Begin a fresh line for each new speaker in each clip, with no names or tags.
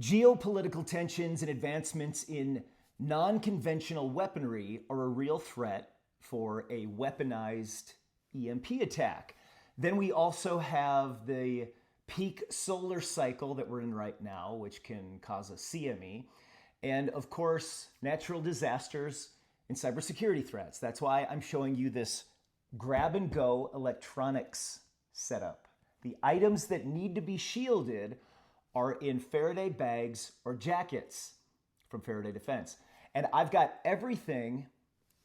Geopolitical tensions and advancements in non-conventional weaponry are a real threat for a weaponized EMP attack. Then we also have the peak solar cycle that we're in right now, which can cause a CME. And of course, natural disasters and cybersecurity threats. That's why I'm showing you this grab and go electronics setup. The items that need to be shielded are in Faraday bags or jackets from Faraday Defense. And I've got everything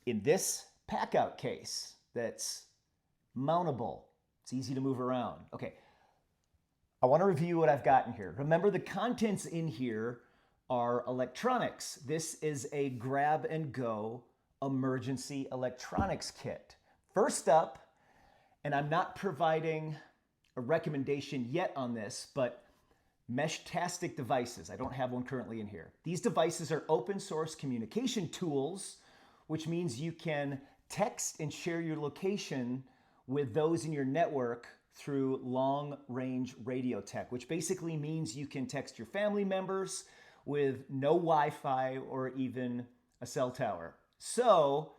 in this packout case that's mountable. It's easy to move around. Okay, I want to review what I've got in here. Remember, the contents in here are electronics. This is a grab and go emergency electronics kit. First up, and I'm not providing a recommendation yet on this, but Mesh-tastic devices. I don't have one currently in here. These devices are open source communication tools, which means you can text and share your location with those in your network through long-range radio tech, which basically means you can text your family members with no Wi-Fi or even a cell tower. So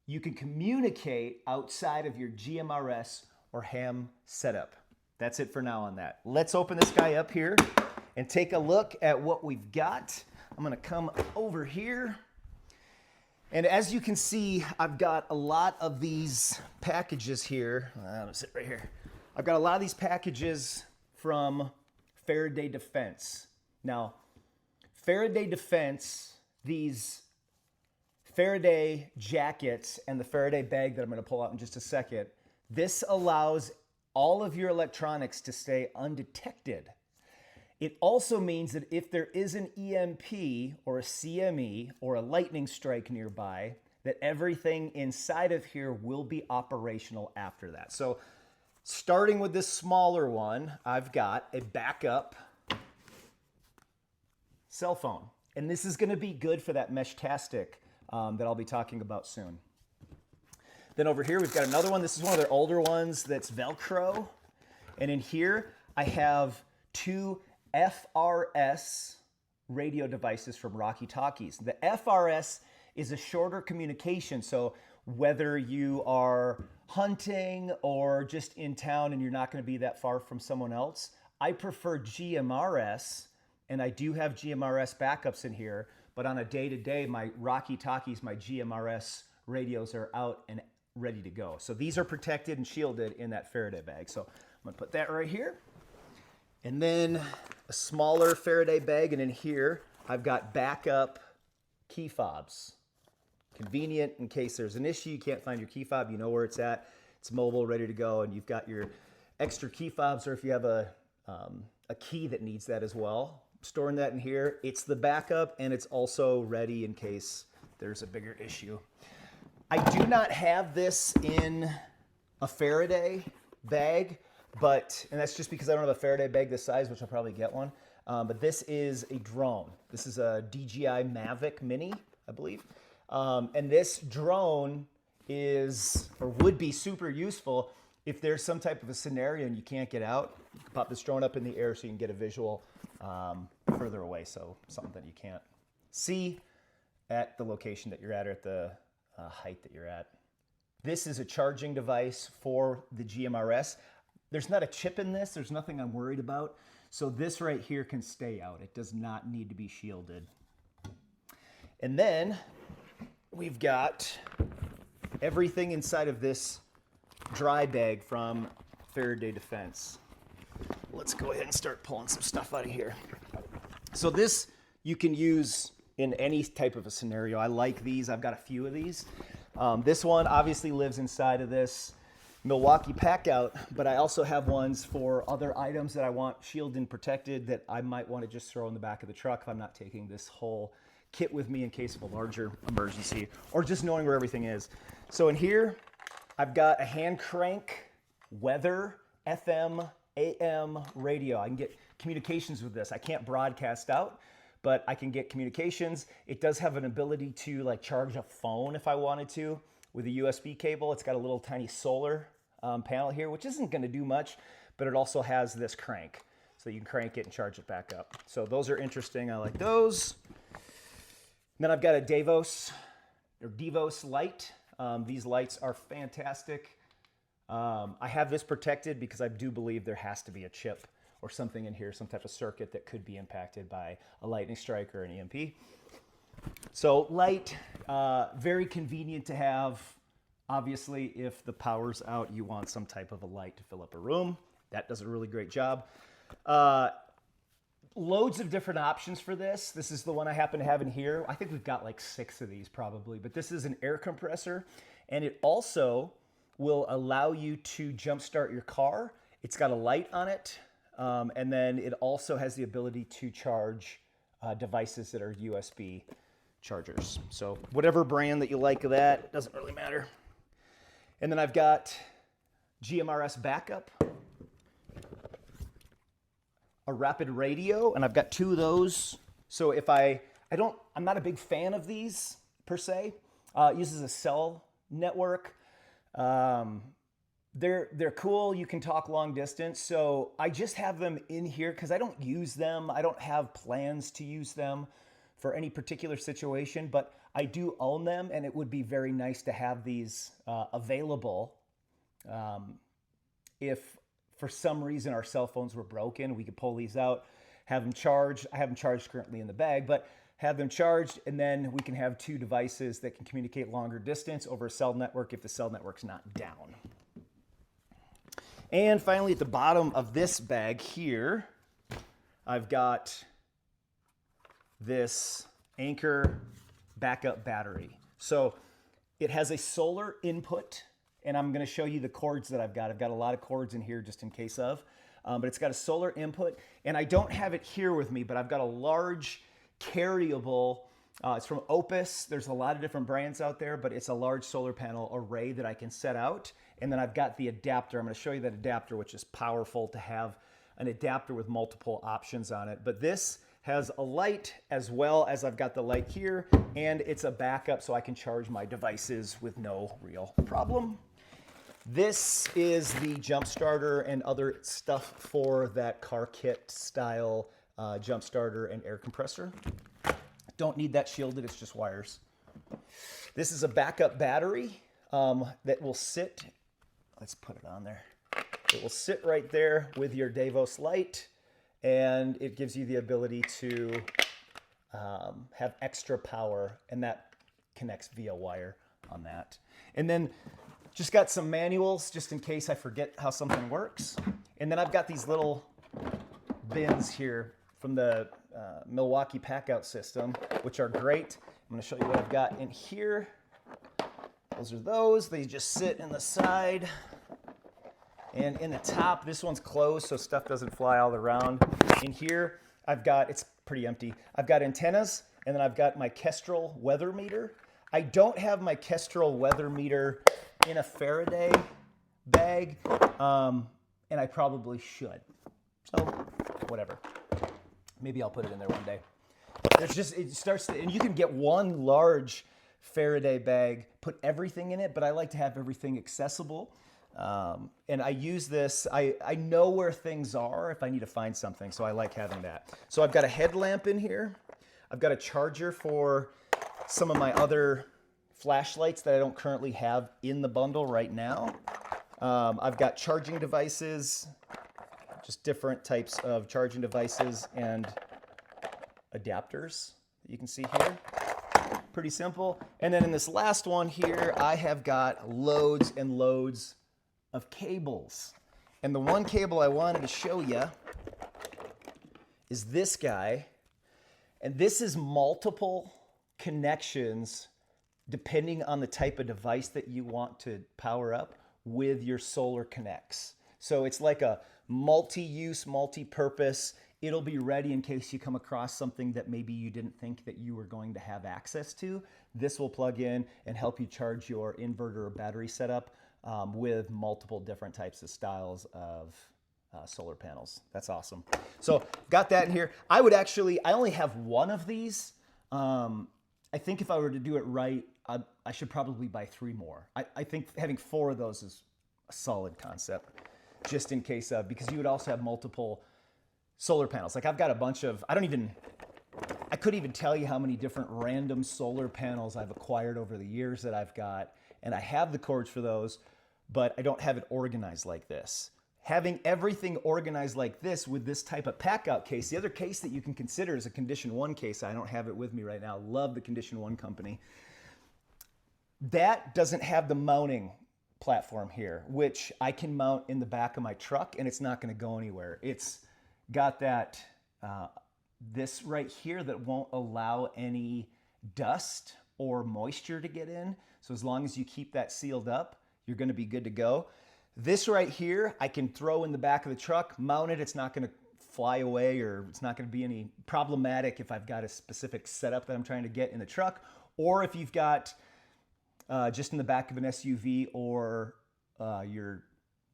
you can communicate outside of your GMRS or ham setup. That's it for now on that. Let's open this guy up here and take a look at what we've got. I'm gonna come over here. And as you can see, I've got a lot of these packages here. I'm gonna sit right here. I've got a lot of these packages from Faraday Defense. Now, Faraday Defense, these Faraday jackets and the Faraday bag that I'm gonna pull out in just a second, this allows all of your electronics to stay undetected. It also means that if there is an EMP or a CME or a lightning strike nearby, that everything inside of here will be operational after that. So starting with this smaller one, I've got a backup cell phone. And this is gonna be good for that Mesh-tastic that I'll be talking about soon. Then over here, we've got another one. This is one of their older ones that's Velcro. And in here, I have two FRS radio devices from Rocky Talkies. The FRS is a shorter communication. So whether you are hunting or just in town and you're not going to be that far from someone else, I prefer GMRS, and I do have GMRS backups in here. But on a day-to-day, my Rocky Talkies, my GMRS radios are out and ready to go. So these are protected and shielded in that Faraday bag. So I'm gonna put that right here. And then a smaller Faraday bag, and in here, I've got backup key fobs. Convenient in case there's an issue, you can't find your key fob, you know where it's at. It's mobile, ready to go, and you've got your extra key fobs, or if you have a key that needs that as well. Storing that in here. It's the backup, and it's also ready in case there's a bigger issue. I do not have this in a Faraday bag, and that's just because I don't have a Faraday bag this size, which I'll probably get one. But this is a drone. This is a DJI Mavic Mini, I believe. And this drone is, or would be, super useful if there's some type of a scenario and you can't get out. You can pop this drone up in the air so you can get a visual further away, so something that you can't see at the location that you're at or at the height that you're at. This is a charging device for the GMRS. There's not a chip in this. There's nothing I'm worried about. So this right here can stay out. It does not need to be shielded. And then we've got everything inside of this dry bag from Faraday Defense. Let's go ahead and start pulling some stuff out of here. So this you can use in any type of a scenario. I like these. I've got a few of these. This one obviously lives inside of this Milwaukee Packout, but I also have ones for other items that I want shielded and protected that I might want to just throw in the back of the truck if I'm not taking this whole kit with me in case of a larger emergency or just knowing where everything is. So in here, I've got a hand crank weather FM AM radio. I can get communications with this. I can't broadcast out, but I can get communications. It does have an ability to like charge a phone if I wanted to with a USB cable. It's got a little tiny solar panel here, which isn't going to do much, but it also has this crank. So So you can crank it and charge it back up. So those are interesting. I like those. Then I've got a Devos light. These lights are fantastic. I have this protected because I do believe there has to be a chip or something in here, some type of circuit that could be impacted by a lightning strike or an EMP. So light, very convenient to have. Obviously, if the power's out, you want some type of a light to fill up a room. That does a really great job. Loads of different options for this. This is the one I happen to have in here. I think we've got like 6 of these probably, but this is an air compressor, and it also will allow you to jumpstart your car. It's got a light on it, and then it also has the ability to charge devices that are USB chargers. So whatever brand that you like of that, it doesn't really matter. And then I've got GMRS backup, a rapid radio, and I've got 2 of those. So if I'm not a big fan of these per se. It uses a cell network. They're cool. You can talk long distance. So I just have them in here because I don't use them. I don't have plans to use them for any particular situation, but I do own them, and it would be very nice to have these available. If for some reason our cell phones were broken, we could pull these out, have them charged. I have them charged currently in the bag, but have them charged, and then we can have 2 devices that can communicate longer distance over a cell network if the cell network's not down. And finally, at the bottom of this bag here, I've got this Anchor backup battery. So it has a solar input, and I'm going to show you the cords that I've got. I've got a lot of cords in here just in case of, but it's got a solar input, and I don't have it here with me, but I've got a large carryable, it's from Opus. There's a lot of different brands out there, but it's a large solar panel array that I can set out. And then I've got the adapter. I'm going to show you that adapter, which is powerful to have an adapter with multiple options on it. But this has a light as well as I've got the light here, and it's a backup so I can charge my devices with no real problem. This is the jump starter and other stuff for that car kit style jump starter and air compressor. Don't need that shielded, it's just wires. This is a backup battery that will sit, let's put it on there. It will sit right there with your Devos light, and it gives you the ability to have extra power, and that connects via wire on that. And then just got some manuals just in case I forget how something works. And then I've got these little bins here from the Milwaukee Packout system, which are great. I'm going to show you what I've got in here. Those are those. They just sit in the side. And in the top, this one's closed so stuff doesn't fly all around. In here, I've got, it's pretty empty. I've got antennas, and then I've got my Kestrel weather meter. I don't have my Kestrel weather meter in a Faraday bag, and I probably should. So, whatever. Maybe I'll put it in there one day. There's just, it starts to, and you can get one large Faraday bag, put everything in it, but I like to have everything accessible. And I use this, I know where things are if I need to find something, so I like having that. So I've got a headlamp in here. I've got a charger for some of my other flashlights that I don't currently have in the bundle right now. I've got charging devices, just different types of charging devices and adapters that you can see here. Pretty simple. And then in this last one here, I have got loads and loads of cables. And the one cable I wanted to show you is this guy. And this is multiple connections depending on the type of device that you want to power up with your solar connects. So it's like a multi-use, multi-purpose. It'll be ready in case you come across something that maybe you didn't think that you were going to have access to. This will plug in and help you charge your inverter or battery setup with multiple different types of styles of solar panels. That's awesome. So got that in here. I only have one of these. I think if I were to do it right, I should probably buy 3 more. I think having 4 of those is a solid concept, just in case of, because you would also have multiple solar panels. Like I've got a bunch of, I couldn't even tell you how many different random solar panels I've acquired over the years that I've got, and I have the cords for those, but I don't have it organized like this. Having everything organized like this with this type of Packout case, the other case that you can consider is a Condition 1 case. I don't have it with me right now. Love the Condition 1 company. That doesn't have the mounting platform here, which I can mount in the back of my truck and it's not going to go anywhere. It's got that this right here that won't allow any dust or moisture to get in. So as long as you keep that sealed up, you're going to be good to go. This right here, I can throw in the back of the truck, mount it. It's not going to fly away, or it's not going to be any problematic if I've got a specific setup that I'm trying to get in the truck, or if you've got just in the back of an SUV or your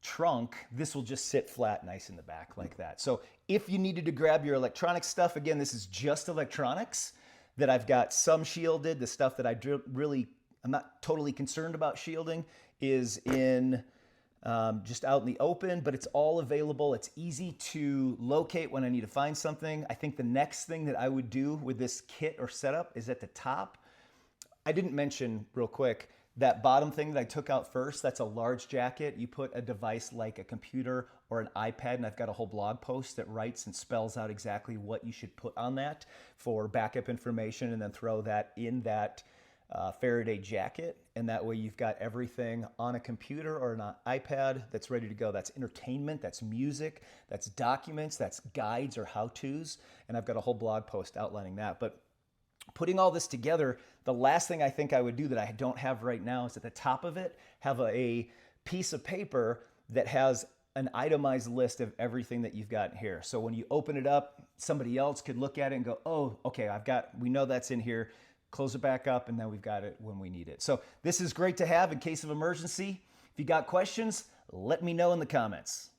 trunk, this will just sit flat nice in the back like that. So if you needed to grab your electronic stuff, again, this is just electronics that I've got some shielded. The stuff that I'm not totally concerned about shielding is in just out in the open, but it's all available. It's easy to locate when I need to find something. I think the next thing that I would do with this kit or setup is at the top. I didn't mention real quick, that bottom thing that I took out first, that's a large jacket. You put a device like a computer or an iPad, and I've got a whole blog post that writes and spells out exactly what you should put on that for backup information, and then throw that in that Faraday jacket, and that way you've got everything on a computer or an iPad that's ready to go. That's entertainment, that's music, that's documents, that's guides or how-tos, and I've got a whole blog post outlining that. But putting all this together, the last thing I think I would do that I don't have right now is at the top of it, have a piece of paper that has an itemized list of everything that you've got here. So when you open it up, somebody else could look at it and go, oh, okay, we know that's in here. Close it back up, and then we've got it when we need it. So this is great to have in case of emergency. If you got questions, let me know in the comments.